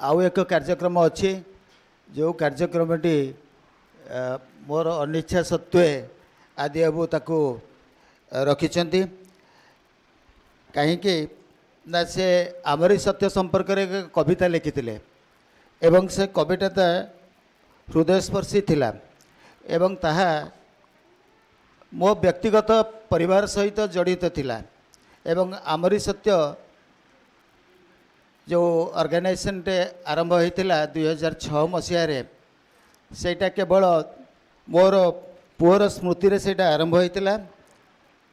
आउ एक कार्यक्रम अच्छी जो कार्यक्रमटी मोर अनिच्छा सत्वे आदि बाबू ताकू रखिंट कहीं ना से आमरी सत्य संपर्क रे कविता लिखिते एवं से कविता हृदयस्पर्शी थिला एवं ताहा मो व्यक्तिगत परिवार सहित जड़ित थिला एवं आमरी सत्य जो ऑर्गेनाइजेशन टे आरंभ होता 2006 मसीह सेटा केवल मोर पुअर स्मृति रे सेटा आरंभ होता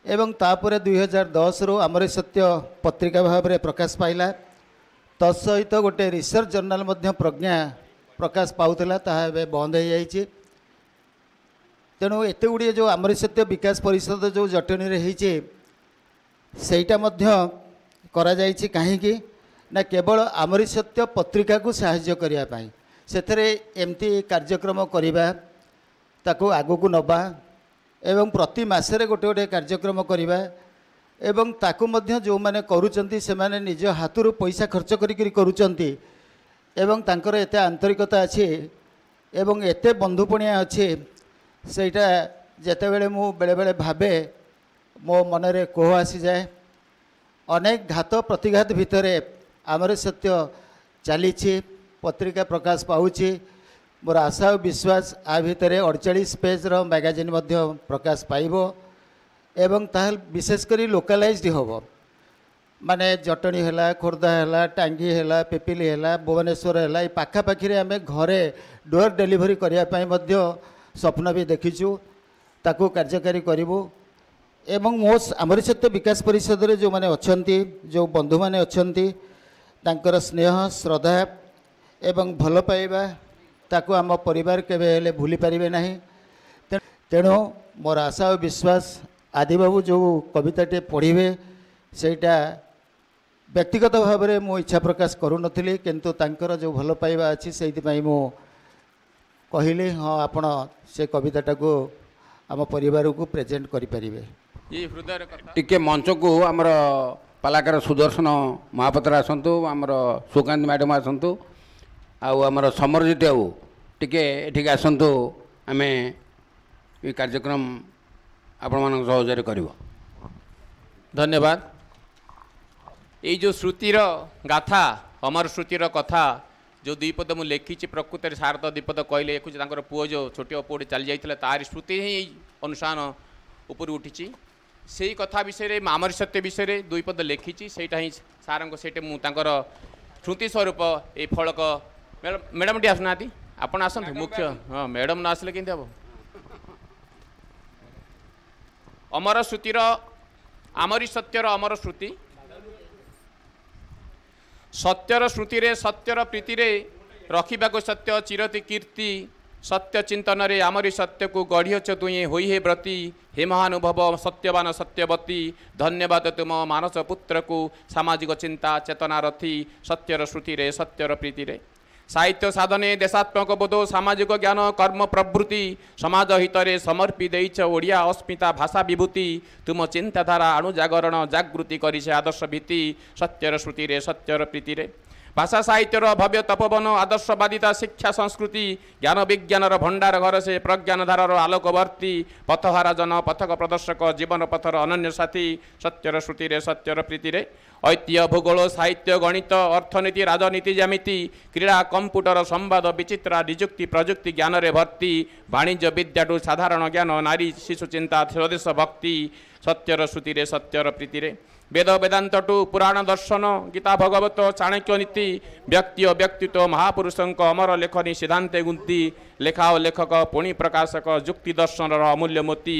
एवं तापर 2010 रु आमरी सत्य पत्रिका भाव में प्रकाश पाइला तत्सहित गोटे रिसर्च जर्नाल मध्य प्रज्ञा प्रकाश पाउला ताहा बंद हो जाइए तेणु एत गुड़िए जो आमरी सत्य विकास परिषद जो जटनी होती सेटा मध्य करा जाइछि काहेकि ना केवल आमरी सत्य पत्रिका को साहाय्य करने से एमती कार्यक्रम करवा ताको आगु को नबा एवं प्रति मासरे गोटे गोटे कार्यक्रम करवा एवं ताकू मध्य जो माने करूचंती से माने निज हाथरू पैसा खर्च करी करूचंती एवं तांकर एते आंतरिकता अच्छे एवं एते बंधुपणिया अच्छे सेटा जेते बेले मु बेले बेले भाबे मो मनरे कोह आसी जाए अनेक घात प्रतिघात भितरे आमरी सत्य चली पत्रिका प्रकाश पाउछि मोर आशा और विश्वास आ भितर 48 पेज रो मैगजीन मध्य प्रकाश पाइबो एवं ताल विशेषकर लोकालाइज्ड होबो माने जटणी है खोर्धा है टांगी है पिपिली है भुवनेश्वर है ये पाखापाखि आम घरे डोर डेलीवरी करने स्वप्न भी देखीचु ताकू कार्यकारी करूँ एवं मो आमरी सत्य विकास परिषद रे जो माने अछंती जो बंधु माने अछंती तांकर स्नेह श्रद्धा एवं भल पाइबा ताकू आम परिवार केबे भूली पारिबे नाही तेणु मोर आशा और विश्वास आदि बाबू जो कविताटे पढ़े सेटा व्यक्तिगत भाव में मु इच्छा प्रकाश करू नथिली किंतु तांकर जो भल पाइबा अच्छी से मु कहली हाँ आपण से कविताटा को आम परिवार को प्रेजेंट करि परिबे ये हृदय टिके मंच को आमर पालाकार सुदर्शन महापात्र आसतु आमर सुकांत मैडम आसतु आमर समरजित बाबू टिके एठिक आसतु आम ये कार्यक्रम आपण मान सहयोग कर धन्यवाद। ये जो श्रुतिर गाथा अमर श्रुतिर कथा जो द्विपद मुझे लिखी प्रकृत सारद द्विपद कहले एक पुओ जो छोटे पुओटे चली जाता तार श्रुति ही अनुष्ठान उपर उठी से कथा विषय आमरी सत्य विषय द्विपद लिखी से सार से स्मृति स्वरूप ये फलक मैडम टी आसना आपण आस मुख्य हाँ मैडम न आसले केमती हम अमर श्रुतिर आमरी सत्यर अमर श्रुति सत्यर श्रुति रे सत्यर प्रीति रे रखा सत्य चिरति कीर्ति सत्य चिंतन रे आमरी सत्य को गढ़ियच तुए होई हे व्रती हे महानुभव सत्यवान सत्यवती धन्यवाद तुम मानस पुत्र को सामाजिक चिंता चेतना रथी सत्यर श्रुति रे सत्यर प्रीति रे साहित्य साधने देशात्मक बोध सामाजिक ज्ञान कर्म प्रवृत्ति समाज हितरे समर्पी देइछ ओडिया अस्मिता भाषा विभूति तुम चिंताधारा अणुजागरण जागृति करी से आदर्श भीति सत्यर श्रुति रे सत्यर प्रीति रे भाषा साहित्यर भव्य तपोवन आदर्शवादिता शिक्षा संस्कृति ज्ञान विज्ञान भंडार घर से प्रज्ञान धारार आलोकवर्ती पथहारा जन पथक प्रदर्शक जीवन पथर अनन्य साथी सत्यर श्रुति रे सत्यर प्रीति रे ऐतिह्य भूगोल साहित्य गणित अर्थनीति राजनीति ज्यामिति क्रीड़ा कंप्यूटर संवाद विचित्रा निजुक्ति प्रजुक्ति ज्ञान रे भर्ती वाणिज्य विद्याठू साधारण ज्ञान नारी शिशु चिंता स्वदेश भक्ति सत्यर श्रुति रे सत्यर प्रीति रे वेद वेदांत टू पुराण दर्शन गीता भगवत चाणक्य नीति व्यक्ति और व्यक्तित्व महापुरुषों अमर लेखनी सिद्धांते गुंती लेखा और लेखक पुणी प्रकाशक जुक्ति दर्शन अमूल्य मोती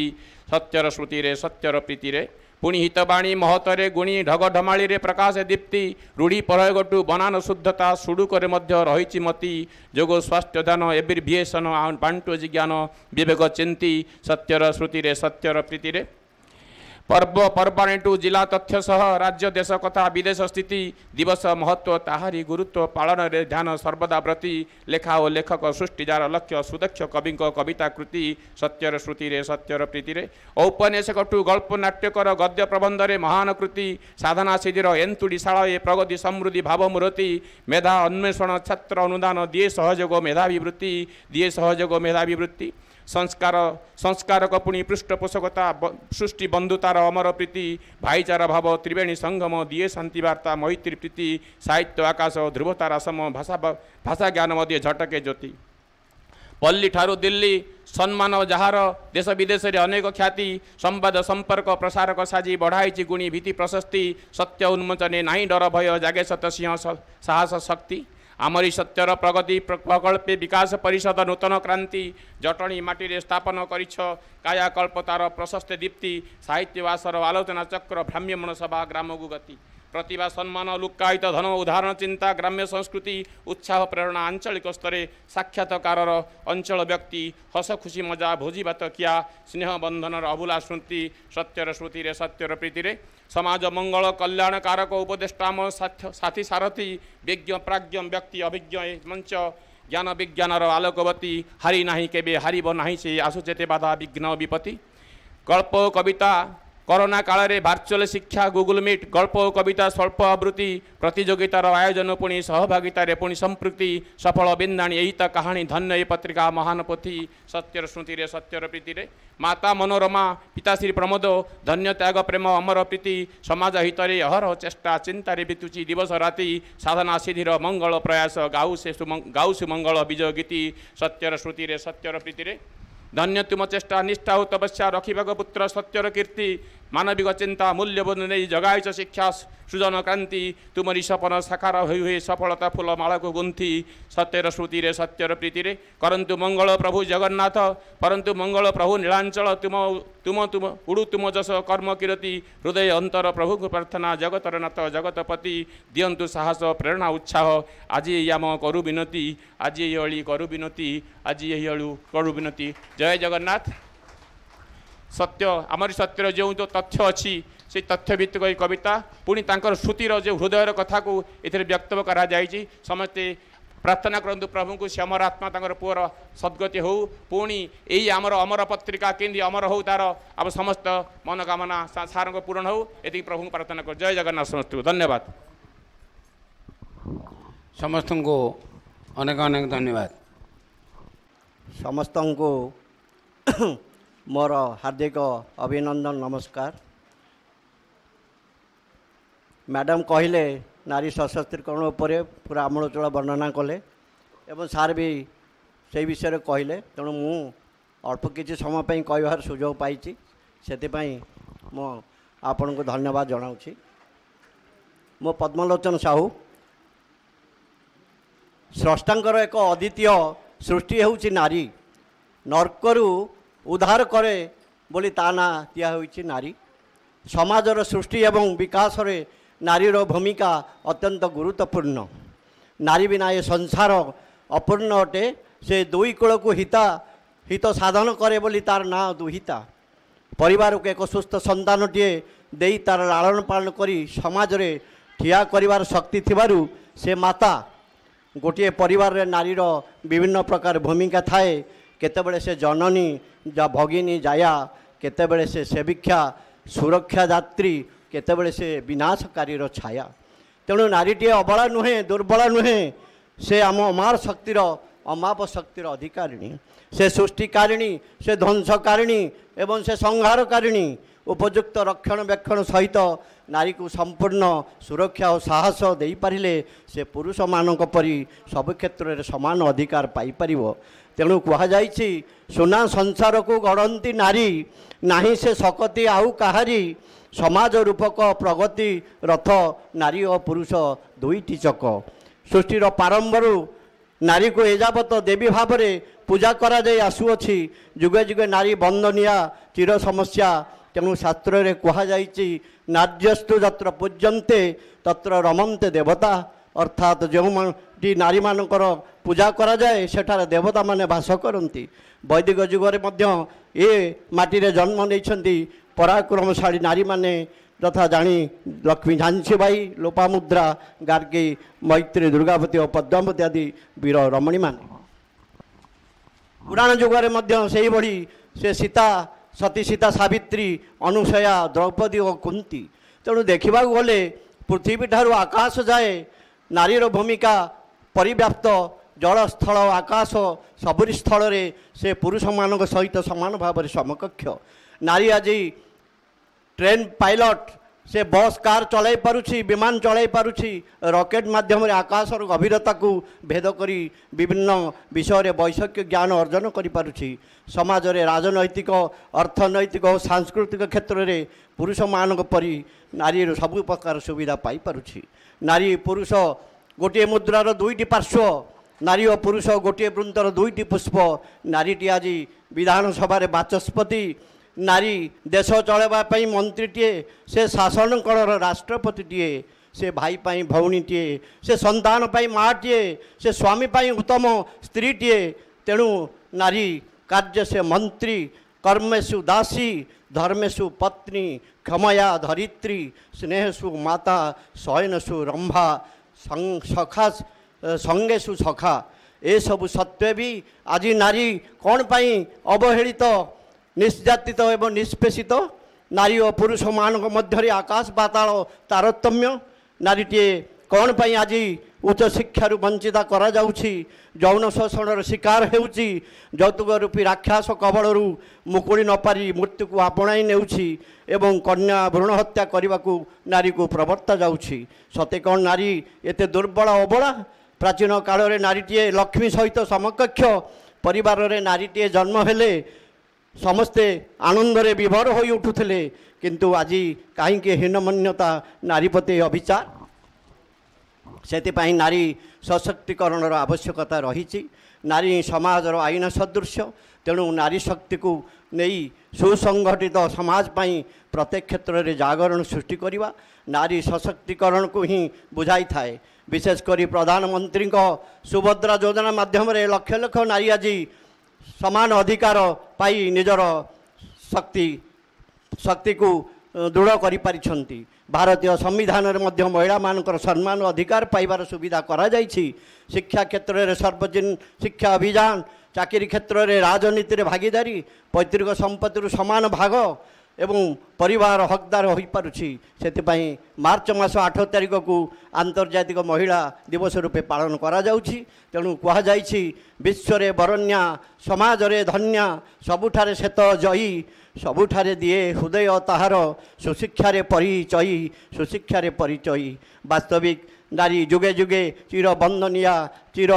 सत्यर श्रुति रे सत्यर प्रीति रे पुणी हितवाणी महतरे गुणी ढग ढमाड़ी रे प्रकाश दीप्ति रूढ़ी प्रयोग टू बनान शुद्धता सुडुक मध्य रही मती जोग स्वास्थ्य ध्यान एब्रिभिएसन पांटोजी ज्ञान विवेक चिंती सत्यर श्रुति रे सत्यर प्रीति रे पर्वपर्वाणीटु जिला तथ्य सह राज्य देश कथा विदेश स्थिति दिवस महत्व ताहारी गुरुत्व पालन रे ध्यान सर्वदा प्रति लेखा और लेखक सृष्टिजार लक्ष्य सुदक्ष कवि कविता कृति सत्यर श्रुति रे सत्यर प्रीति रे औपन्यासकटु गल्प नाट्यकर गद्य प्रबंध रे महान कृति साधना सिद्धिर एन्तुड़ी शाला प्रगति समृद्धि भावमूर्ति मेधा अन्वेषण छात्र अनुदान दिए सहयोग मेधावी वृत्ति दिए सहयोग मेधावी वृत्ति संस्कारक पुणी पृष्ठपोषकता सृष्टि बंधुतार अमर प्रीति भाईचारा भाव त्रिवेणी संगम दिए शांति वार्ता मैत्री प्रीति साहित्य आकाश ध्रुवतारा सम भाषा ज्ञान मध्य झटके ज्योति पल्ली ठारू दिल्ली सम्मान जहार देश विदेश रे अनेक ख्याति संवाद संपर्क प्रसारक साजी बढ़ाई गुणी भीति प्रशस्ति सत्य उन्मोचने नाही डर भय जागे सत सिंह साहस शक्ति आमरी सत्यर प्रगति प्रकल्पे विकास परिषद नूतन क्रांति जटणी माटी स्थापन करिछ कायाकल्प तार प्रशस्त दीप्ति साहित्यवासर आलोचना चक्र भ्राम्यमण सभा ग्रामगु गति प्रतिभा सम्मान लुक्कायित धन उदाहरण चिंता ग्राम्य संस्कृति उत्साह प्रेरणा आंचलिक स्तरे साक्षात्कार अंचल व्यक्ति हस खुशी मजा भोजी भात किया स्नेह बंधन अभूला स्मृति सत्यर श्रुति रे सत्यर प्रीति रे समाज मंगल कल्याण कारक उपदेष्टाम साथी सारथी विज्ञ प्राज्ञ व्यक्ति अभिज्ञ मंच ज्ञान विज्ञानर आलोकवती हारी नाही केबे हारिब नाही से आसुचेते बाधा विघ्न विपत्ति गल्प कविता कोरोना काल रे वर्चुअल शिक्षा गूगल मीट गल्प कविता स्वल्प आवृत्ति प्रतियोगितार आयोजन पुणी सहभागितार पुणी संपृक्ति सफल बिंदाणी यही त कहानी धन्य ए पत्रिका महान पोथी सत्यर स्मृति रे सत्यर प्रीति रे माता मनोरमा पिताश्री प्रमोद धन्य त्याग प्रेम अमर प्रीति समाज हितरे अहरह चेष्टा चिंतारे बितुची दिवस राति साधना सिद्धिर मंगल प्रयास गाउ सुमंगल विजय गीति सत्यर श्रुति रे सत्यर प्रीति रे धन्य तुम चेष्टा निष्ठा हो तपस्या रखिबाग पुत्र सत्यर कीर्ति मानविक चिंता मूल्यबोध नहीं जगाइछ शिक्षा सृजन क्रांति तुमरी सपन साकार हुए सफलता फूल माला को गुंथी सत्यर श्रुति रे सत्यर प्रीति रे करंतु मंगल प्रभु जगन्नाथ परंतु मंगल प्रभु नीलांचल तुम तुम तुम उड़ु तुम जस कर्म कीरति हृदय अंतर प्रभु को प्रार्थना जगतर नाथ जगतपति दियंतु साहस प्रेरणा उत्साह आज आम करु विनती आज ये करु विनती आज ये करु विनती जय जगन्नाथ सत्य आमरी सत्यर जो तथ्य अच्छी से तथ्य भित्तिक कविता पुणी तांकर श्रुतिर जो हृदयर कथा को एथिरे व्यक्त करा जायछि समस्ते प्रार्थना करंतु प्रभु को से अमर आत्मा तांकर पुअर सद्गति हो पुणी यही आमर अमर पत्रिका केंद्र अमर हो तार आम समस्त मनोकामना सार को पूर्ण हो ये प्रभु प्रार्थना कर जय जगन्नाथ समस्त धन्यवाद समस्त को अनेक अनेक धन्यवाद समस्त को मोर हार्दिक अभिनंदन नमस्कार मैडम कहले नारी सशक्तिकरण उपरे पूरा आमूलचूल वर्णना कले एवं सार भी से विषय कहले तेणु मु अल्प किसी समय पर कहबार सुजोग पाई से मो आपण को धन्यवाद जनाऊँगी मो पद्मलोचन साहू स्रष्टांकर एक अद्वितीय सृष्टि होउछि नारी नरकरू उद्धार करे बोली ता ना दिया होइछि नारी समाजर सृष्टि एवं विकास रे नारीर भूमिका अत्यंत गुरुत्वपूर्ण नारी बिना ये संसार अपूर्ण अटे से दुई कूल को हित साधन करे बोली तार ना दुहिता परिवार को एक सुस्थ संतानटीए देई तार लालन पालन करी समाज रे ठिया करिवार शक्ति थिबारु से माता गोटे परिवार रे नारीर विभिन्न प्रकार भूमिका थाए केतेबेले से जननी जा भगिनी जाया केतेबेले से सेविक्षा सुरक्षा यात्री केतेबेले से विनाशकारी छाया तेणु नारीटीए अबला नुहे दुर्बला नुहे से आम अमार शक्तिर अमाप शक्तिर अधिकारिणी से सृष्टिकारिणी से ध्वंसकारिणी एवं से संहारकारिणी उपयुक्त रक्षणबेक्षण सहित नारी को संपूर्ण सुरक्षा और साहस दे पारिले से पुरुष मानक परी सब क्षेत्र में समान अधिकार पाई परिवो तेणु कहुई सुना संसार को गढ़ती नारी नाही से सकती आउ कहारी समाज रूपक प्रगति रथ नारी और पुरुष दुईटी चक सृष्टिर प्रारंभरू नारी को एजावत देवी भाव में पूजा करा जाय आसुअछि जुगे जुगे नारी बंदनिया चिर समस्या तेणु शास्त्र रे कहुई नार्यस्तु जत्र पूज्यन्ते तत्र रमन्ते देवता अर्थात जो नारी मानकर पूजा करा जाए सेठार देवता माने वास करती वैदिक जुगरे ଏ ମାଟିରେ ଜନ୍ମ ନେଇଛନ୍ତି ପରାକ୍ରମଶାଳୀ ନାରୀମାନେ ଯଥା ଜାଣି ଲକ୍ଷ୍ମୀ ଝାନ୍ସିବାଇ, ଲୋପାମୁଦ୍ରା, ଗାର୍ଗୀ, ମୈତ୍ରୀ, ଦୁର୍ଗାବତୀ ଓ ପଦ୍ମାବତୀ ଆଦି ବୀର ରମଣୀମାନେ। ପୁରାଣ ଯୁଗରେ ମଧ୍ୟ ସେହିଭଳି ସେ ସୀତା, ସତୀ ସୀତା, ସାବିତ୍ରୀ, ଅନୁସୟା, ଦ୍ରୌପଦୀ ଓ କୁନ୍ତୀ। ତେଣୁ ଦେଖିବାକୁ ଗଲେ ପୃଥିବୀ ଠାରୁ ଆକାଶ ଯାଏ ନାରୀର ଭୂମିକା ପରିବ୍ୟାପ୍ତ। ଜଳ, ସ୍ଥଳ, ଆକାଶ ସବୁରି ସ୍ଥଳରେ ସେ ପୁରୁଷମାନଙ୍କ ସହିତ ସମାନ ଭାବରେ ସମକକ୍ଷ। ନାରୀ ଆଜି ट्रेन पायलट से बस कार चलाई पारुछि, विमान चलाई पारुछि, रॉकेट माध्यम आकाशर गभीरता को भेद करी विभिन्न विषय रे वैषयिक ज्ञान अर्जन करि पारुछि। समाज रे राजनैतिक, अर्थनैतिक और सांस्कृतिक क्षेत्र रे पुरुष मानक परि नारी सब प्रकार सुविधा पाई पारुछि। नारी पुरुष गोटे मुद्रार दुईटी पार्श्व, नारी और पुरुष गोटे वृंतर दुईटी पुष्प। नारीटी आज विधानसभा बाचस्पति, नारी देश चलवाई मंत्रीटीए, से शासन कलर राष्ट्रपतिटीए, से भाई पाई भौणीटीए, से संतान पाई माँटीए, से स्वामी पाई उत्तम स्त्रीटीए। तेणु नारी कार्य से मंत्री, कर्मेषु दासी, धर्मेषु पत्नी, क्षमया धरित्री, स्नेहसु माता, शयनसु रंभा, सखा संगेशु सखा। ए सब सत्वे भी आज नारी कौन पाई अवहेलित, निष्जातित एवं निष्पेषित। नारी और पुरुष मानक मध्य आकाश पाताल तारतम्य। नारीटीए कौन पाई आज उच्च शिक्षार वंचिता करा जाउछि, यौन शोषण शिकार हेउछि, यौतुक रूपी राक्षस कबलरू मुकुड़ी न पारी मृत्यु को आपणाई नेउछि एवं कन्या भ्रूण हत्या करने को नारी को प्रवर्ता जाउछि। सते कौन नारी एते दुर्बल अबला? प्राचीन काल रे नारीटीए लक्ष्मी सहित समकक्ष। परिवार रे नारीटीए जन्म हेले समस्ते आनंद रे विभोर होई उठुथिले, किंतु आज कहीं हीनमन्यता नारी प्रति अभिचार। सेतिपाई नारी सशक्तिकरण आवश्यकता रही। नारी समाजर आईन सदृश। तेणु नारी शक्ति को नहीं सुसंगठित समाज पाई प्रत्येक क्षेत्र में जागरण सृष्टि करवा नारी सशक्तिकरण को ही बुझाई थाए। विशेषकर प्रधानमंत्री सुभद्रा योजना माध्यम लक्ष लक्ष नारी आज समान अधिकार पाई निजर शक्ति को दृढ़ करिपारिछंती। भारतीय संविधान में महिला मानकर सम्मान अधिकार पाइबार सुविधा करा जाइछि। शिक्षा क्षेत्र में सार्वजनिक शिक्षा अभियान, चाकरी क्षेत्र में राजनीति रे भागीदारी, पैतृक संपत्ति समान भाग एवं परिवार हकदार हो पारुछि। सेतिपाई मार्च मास 8 तारिख को आंतर्जातिक महिला दिवस रूपे पालन करा जाउछि। तेणु कहा जाइछि विश्व रे बरण्या, समाज रे धन्या, सबुठारे श्वेत जयी, सबुठारे दिए हृदय ताहार, सुशिक्षा रे परिचयी, सुशिक्षा रे परिचयी। वास्तविक नारी जुगे जुगे चिर बंदनिया, चिर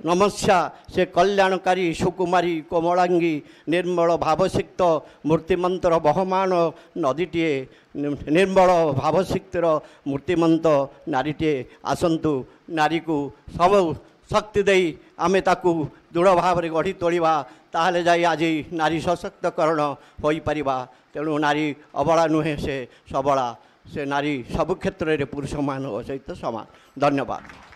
नमस्या। से कल्याणकारी, सुकुमारी, कोमलांगी, निर्मल भावसिक्त, मूर्तिमंतर बहमान नदीटीए, निर्मल भावसिक्तर मूर्तिमंत नारीटीए। आसंतु नारी को सब शक्ति दे आमे ताकू दृढ़ भाव में गढ़ी तोलिबा, ताहले जाई आज नारी सशक्तकरण होई परिबा। तेणु नारी अबला नुहे, से सबला। से नारी सब क्षेत्र में पुरुष मान सहित समान। धन्यवाद।